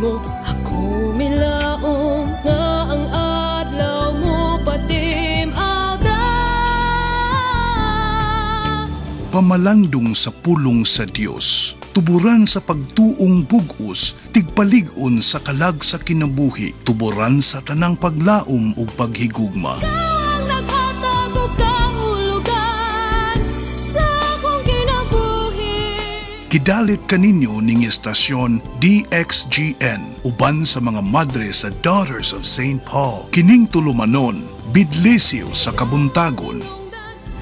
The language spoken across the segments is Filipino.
mo ako milaong nga ang adlaw mo patim alda. Pamalandong sa pulong sa Dios, tuburan sa pagtuong bug-os, tigpalig-on sa kalag sa kinabuhi, tuburan sa tanang paglaom ug paghigugma. Ang naghatag og kaulugan sa akong kinabuhi. Kidalit kaninyo ning estasyon DXGN uban sa mga madre sa Daughters of St. Paul. Kining tulumanon, bidlesiw sa kabuntagon.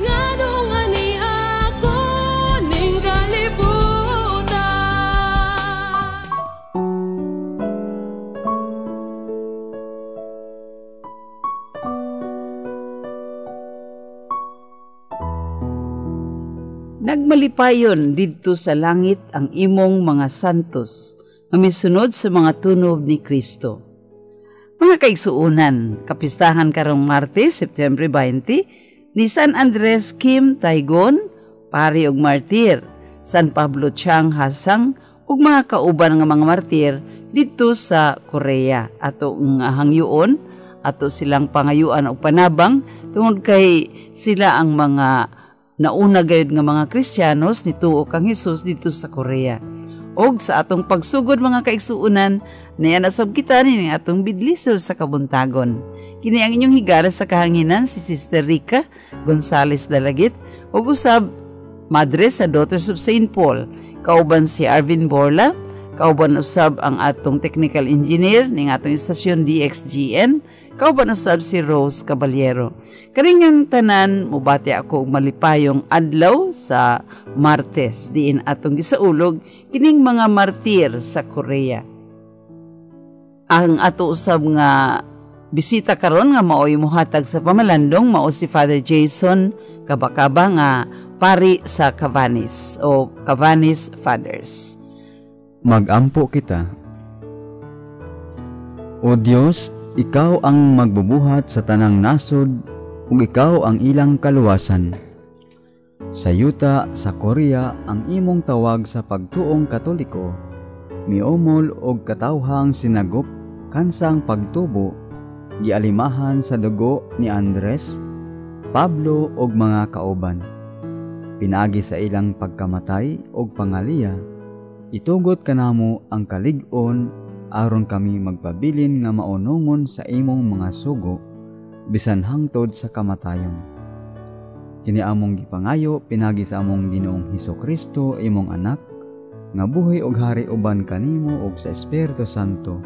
Nganong ani ako ning kalibutan. Nagmalipayon didto sa langit ang imong mga santos nga misunod sa mga tunob ni Kristo. Mga kaigsuunan, kapistahan karong Martes, September 20, ni San Andres Kim Taigon, pari og martir, San Pablo Chang Hasang ug mga kauban nga mga martir didto sa Korea. Ato nga hangyoon, ato silang pangayuan og panabang tungod kay sila ang mga nauna gayud nga mga Kristiyanos nituo kang Hesus dito sa Korea. Og sa atong pagsugod mga kaigsuunan, niya nasab kita ni atong bidlisol sa kabuntagon. Kini ang inyong higala sa kahanginan si Sister Rica Gonzales Dalagit ug usab madre sa Daughters of St. Paul. Kauban si Arvin Borla, kauban usab ang atong technical engineer ning atong istasyon DXGN, kauban usab si Rose Caballero. Karingang tanan, mubati ako og malipayong adlaw sa Martes, diin atong gisaulog kining mga martir sa Korea. Ang ato usab nga bisita karon nga maoy mohatag sa pamalandong mao si Father Jason Kabakaba nga pari sa Cavannis o Cavannis Fathers. Magampo kita. O Diyos, ikaw ang magbubuhat sa tanang nasod ug ikaw ang ilang kaluwasan. Sa yuta sa Korea ang imong tawag sa pagtuong Katoliko, miomol og katawhang sinagop kansang pagtubo, gialimahan sa dugo ni Andres, Pablo ug mga kauban. Pinagi sa ilang pagkamatay ug pangaliya, itugot kanamo ang kalig-on aron kami magpabilin nga maunongon sa imong mga sugo bisan hangtod sa kamatayon. Kini among gipangayo pinagi sa among Ginoong Hesukristo imong anak nga buhi ug hari uban kanimo ug sa Espiritu Santo,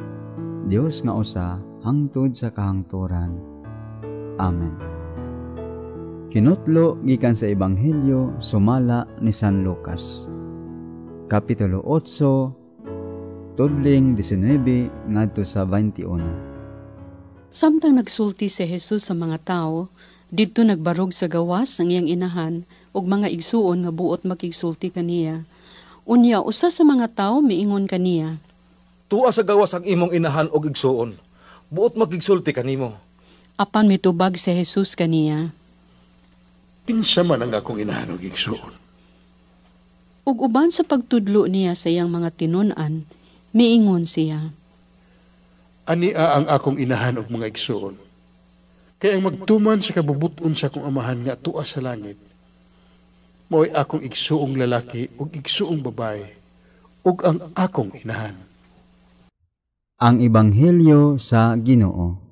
Dios nga usa hangtod sa kahangturan. Amen. Kinutlo gikan sa Ebanghelyo sumala ni San Lucas. Kapitulo 8, tudling 19 ngadto sa 21. Samtang nagsulti si Jesus sa mga tao, didto nagbarog sa gawas ng iyang inahan ug mga igsuon nga buot makigsulti kaniya. Unya usa sa mga tao miingon kaniya, "Tuwa sa gawas ang imong inahan og igsuon. Buot makigsulti kanimo." Apan mitubag si Jesus kaniya, "Kinsa man ang akong inahan og igsuon?" Ug uban sa pagtudlo niya sa iyang mga tinun-an, miingon siya, "Ania ang akong inahan og mga igsuon. Kay ang magtuman sa kabubuton sa akong amahan nga tuwa sa langit, mao'y akong igsuong lalaki ug igsuong babae ug ang akong inahan." Ang Ebanghelyo sa Ginoo.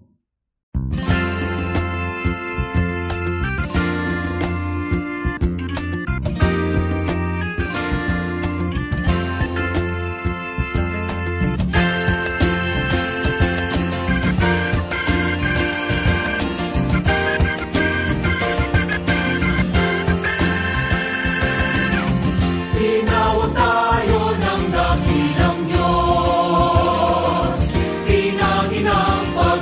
Pag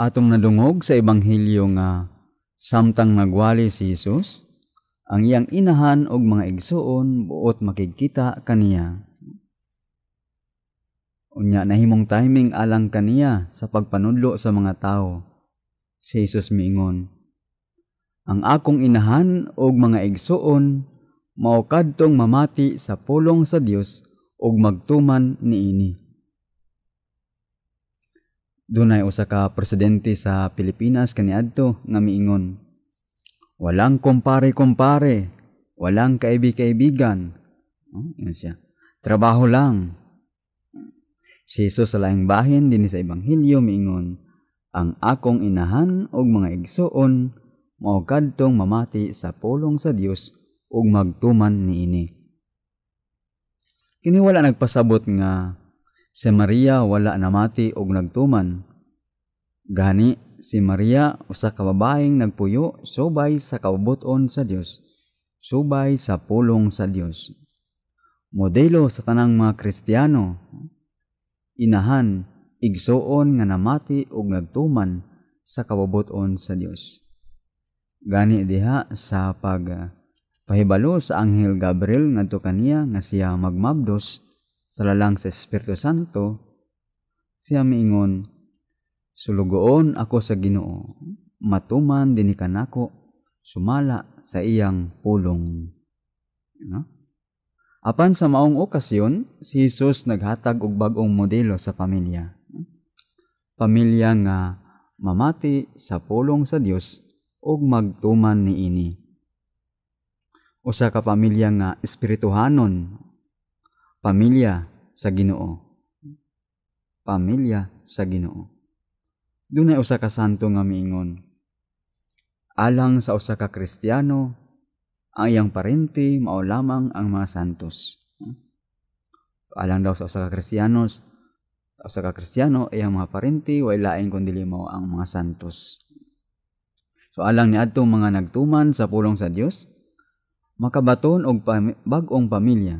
atong nadungog sa Ebanghelyo nga samtang nagwali si Jesus, ang iyang inahan og mga igsuon buot makikita kaniya. Unya nahimong timing alang kaniya sa pagpanudlo sa mga tao. Si Jesus miingon, ang akong inahan og mga igsuon mao kadtong mamati sa pulong sa Dios ug magtuman niini. Dunay usa ka presidente sa Pilipinas kaniadto nga miingon, walang kumpare-kumpare, walang kaibi-kaibigan. Yan siya. Trabaho lang. Si Jesus sa laing bahin din sa Ebanghelyo miingon, ang akong inahan og mga igsuon mao kadtong mamati sa pulong sa Dios ug magtuman niini. Kini wala nagpasabot nga si Maria wala namati og nagtuman. Gani si Maria usa ka babaeng nagpuyo subay sa kabubuton sa Dios, subay sa pulong sa Dios. Modelo sa tanang mga Kristiyano, inahan, igsuon nga namati og nagtuman sa kabubuton sa Dios. Gani diha sa pahibalo sa Anghel Gabriel ngadto kaniya nga siya magmabdos sa lalang sa Espiritu Santo, siya miingon, sulugoon ako sa Ginoo, matuman dinhi kanako, sumala sa iyang pulong. Apan sa maong okasyon, si Jesus naghatag og bag-ong modelo sa pamilya. Pamilya nga mamati sa pulong sa Dios ug magtuman niini. Usa ka pamilya nga espirituhanon, pamilya sa Ginoo. Pamilya sa Ginoo. Dunay usa ka santo nga miingon, alang sa usa ka Kristiyano, ang iyang parente mao lamang ang mga santos. Alang daw sa usa ka Kristiyano, iyang mga parente way lain kundi mao ang mga santos. So alang niadtong mga nagtuman sa pulong sa Dios, makabaton og bag-ong pamilya,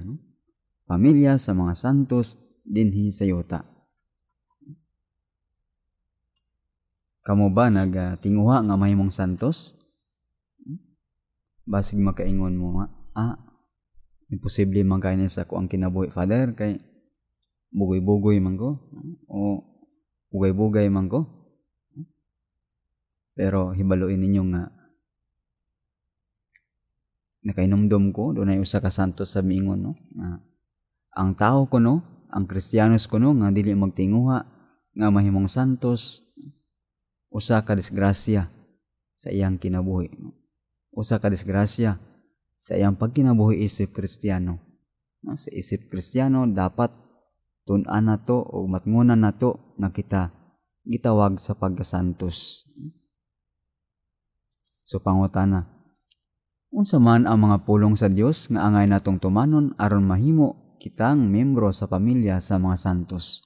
pamilya sa mga santos dinhi sa yuta. Kamo ba nagtinguha nga mahimong santos? Basig makaingon mo imposible man kay sa ko ang kinabuhi, Father, kay bugoy-bugoy man ko o bugay-bugay man ko. Pero hibaluin ninyo nga nakainomdom ko, dunay usa ka santos sa miingon, no? Ang tao ko, no, ang Kristiyanos ko, no, nga dili magtinguha nga mahimong santos, usa ka disgrasya sa iyang kinabuhi, no? Usa ka disgrasya sa iyang pagkinabuhi isip Kristiyano. No? Sa isip Kristiyano dapat tun-an nato o matngunan nato nga kita gitawag sa pagkasantos. So pangutana, unsa man ang mga pulong sa Dios nga angay natong tumanon aron mahimo kitang membro sa pamilya sa mga santos?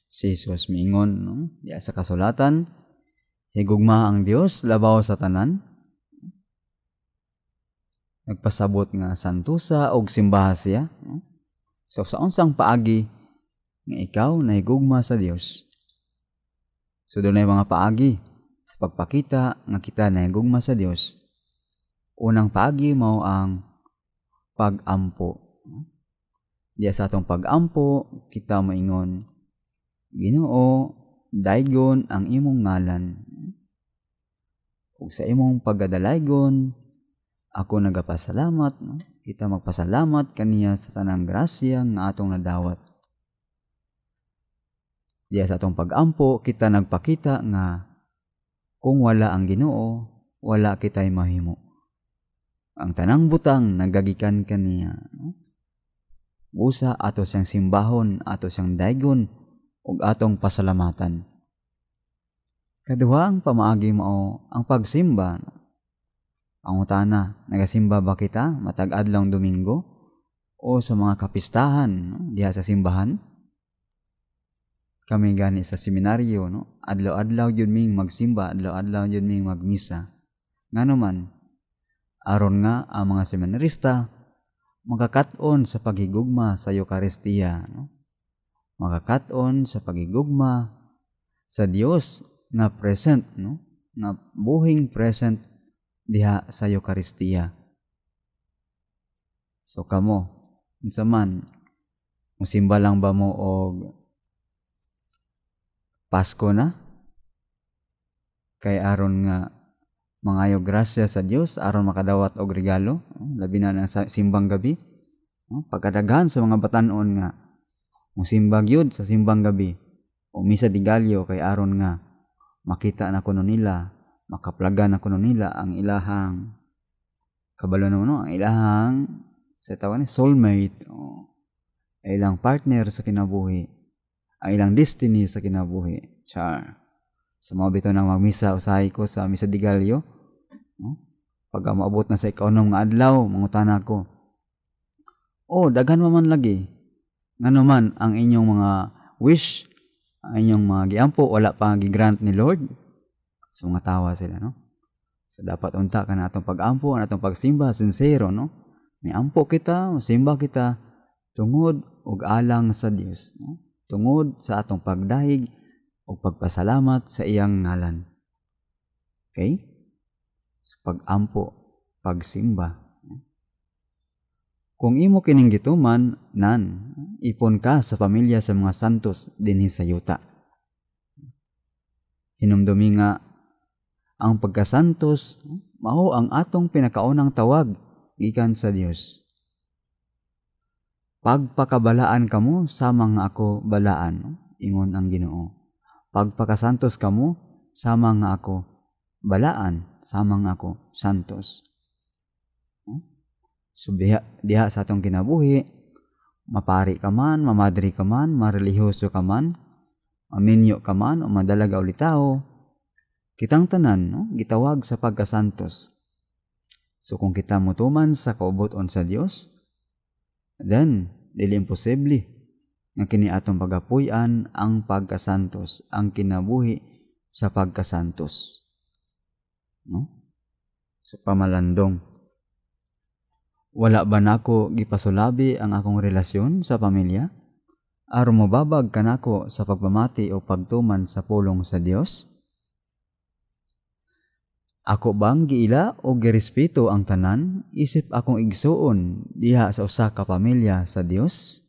Si Jesus miingon, no, diya sa kasulatan, higugma ang Dios labaw sa tanan. Nagpasabot nga santusa og simbaha siya. No? So sa unsang paagi nga ikaw nahigugma sa Dios. So dunay mga paagi sa pagpakita nga kita nahigugma sa Dios. Unang paagi mao ang pag-ampo. Diya sa atong pag-ampo, kita maingon, Ginoo, daygon ang imong ngalan. Ug sa imong pagadalaygon, ako nagapasalamat. No? Kita magpasalamat kaniya sa tanang grasya nga atong nadawat. Diya sa atong pag-ampo, kita nagpakita nga kung wala ang Ginoo, wala kitay mahimo. Ang tanang butang nagagikan kaniya. No? Busa ato siyang simbahon, ato siyang daygon, ug atong pasalamatan. Kaduha ang pamaagi mao ang pagsimba. Ang utana, nagasimba ba kita matag adlaw Domingo o sa mga kapistahan, no? Diha sa simbahan? Kami gani sa seminaryo, no? Adlaw-adlaw yun ming magsimba, adlaw-adlaw yun ming magmisa. Ngano man, aron nga ang mga seminarista makakaton sa paghigugma sa Eucharistia, no? Makakaton sa paghigugma sa Dios nga present, no? Nga buhing present diha sa Eucharistia. So kamo, unsa man, musimba lang ba mo og Pasko na? Kay aron nga mangayo grasya sa Dios aron makadawat og regalo, labi na sa simbang gabi. Pagkadaghan sa mga batan-on nga musimba gyud sa simbang gabi o misa di galyo kay aron nga makita na kuno nila, makaplagan na kuno nila ang ilahang kabalo no, ang ilahang sa tawag ni soulmate, ang ilang partner sa kinabuhi, ang ilang destiny sa kinabuhi. Char. Sa mga bito nang magmisa usahay ko sa misa di galyo, pag maabot na sa ikaunong nga adlaw, mangutana ko, daghan man lagi. Ngano man ang inyong mga wish, ang inyong mga giampo, wala pa gigrant ni Lord? So mga tawa sila, no? So dapat unta ka na atong pag-ampo, na atong pagsimba, sincero, no? May ampo kita, simba kita, tungod og alang sa Dios, no? Tungod sa atong pagdahig o pagpasalamat sa iyang ngalan. Okay? So pag-ampo, pagsimba. Kung imo kining gituman, nan, ipon ka sa pamilya sa mga santos dinhi sa yuta. Hinumdumi nga, ang pagkasantos, mao ang atong pinakaunang tawag gikan sa Dios. Pagpakabalaan kamo, sama nga ako balaan, ingon ang Ginoo. Pagpakasantos kamo, sama nga ako balaan, sama nga ako santos. So diha sa atong kinabuhi, mapari ka man, mamadri ka man, marelihiyoso ka man, maminyo ka man, o madalaga o litaw, kitang tanan, no? Gitawag sa pagkasantos. So kung kita mutuman sa kauboton sa Dios, then dili imposible nga kini atong pagapuy-an ang pagkasantos, ang kinabuhi sa pagkasantos. No? So pamalandong. Wala ba nako gipasulabi ang akong relasyon sa pamilya? Aron mobabag kanako sa pagpamati o pagtuman sa pulong sa Dios? Ako bang giila o girespeto ang tanan, isip akong igsuon diha sa usa ka pamilya sa Dios?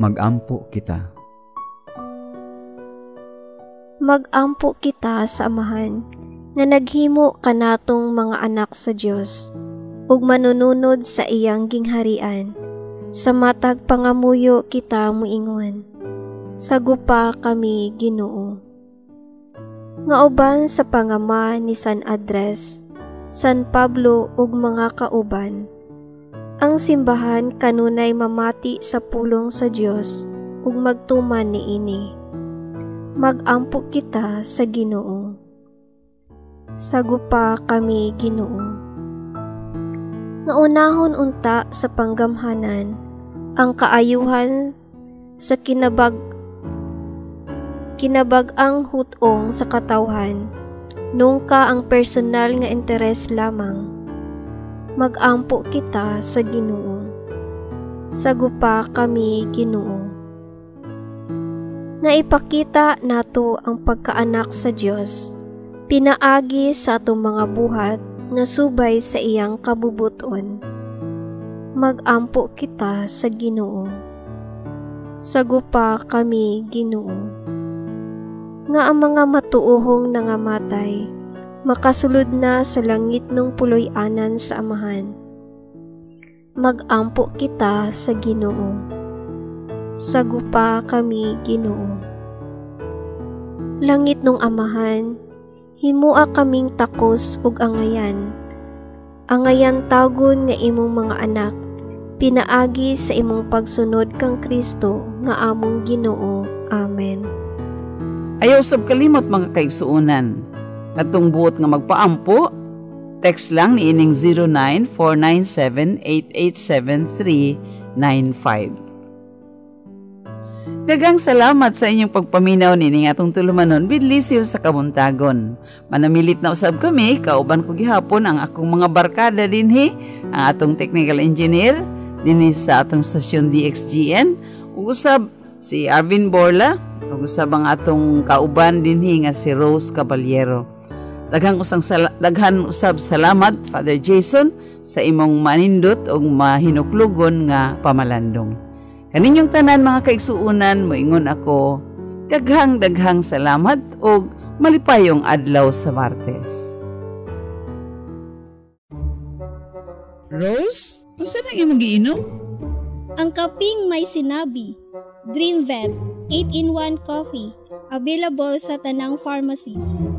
Mag-ampo kita. Mag-ampo kita sa Amahan, nga naghimo kanatong mga anak sa Dios ug manununod sa iyang gingharian. Sa matag pangamuyo kita muingon, sagupa kami Ginoo. Nga uban sa pangama ni San Andres, San Pablo ug mga kauban, ang simbahan kanunay mamati sa pulong sa Dios ug magtuman niini. Mag-ampo kita sa Ginoo. Sagupa kami Ginoo. Nga unahon unta sa panggamhanan ang kaayuhan sa kinabag-ang hutong sa katawhan, nungka ang personal nga interes lamang. Mag-ampo kita sa Ginoo. Sagupa kami Ginoo. Nga ipakita nato ang pagkaanak sa Dios, pinaagi sa atong mga buhat nga subay sa iyang kabubuton. Mag-ampo kita sa Ginoo. Sagupa kami Ginoo. Nga ang mga matuohong nangamatay, makasulod na sa langit ng puloy-anan sa Amahan. Mag-ampo kita sa Ginoo. Sagupa kami Ginoo. Langit ng Amahan, himua kaming takos ug angayan. Angayan tagon nga imong mga anak, pinaagi sa imong pagsunod kang Kristo nga among Ginoo. Amen. Ayaw sab kalimot mga kaigsuonan. Atong buot nga magpaampo, text lang ni ining 094978879395. Daghang salamat sa inyong pagpaminaw nining atong tulumanon bidlisiw sa kabuntagon. Manamilit na usab kami, kauban ko gihapon ang akong mga barkada dinhi, ang atong technical engineer dinhi sa atong stasyon DXGN, ug usab si Arvin Borla, ug usab ang atong kauban dinhi nga si Rose Caballero. Daghang usab salamat Father Jason sa imong manindot ug mahinuklugon nga pamalandong. Kaninyong tanan mga kaigsuunan, moingon ako, daghang salamat ug malipayong adlaw sa Martes. Rose, unsa na imong giinom? Ang kaping may sinabi, Dream Vet 8-in-1 coffee, available sa tanang pharmacies.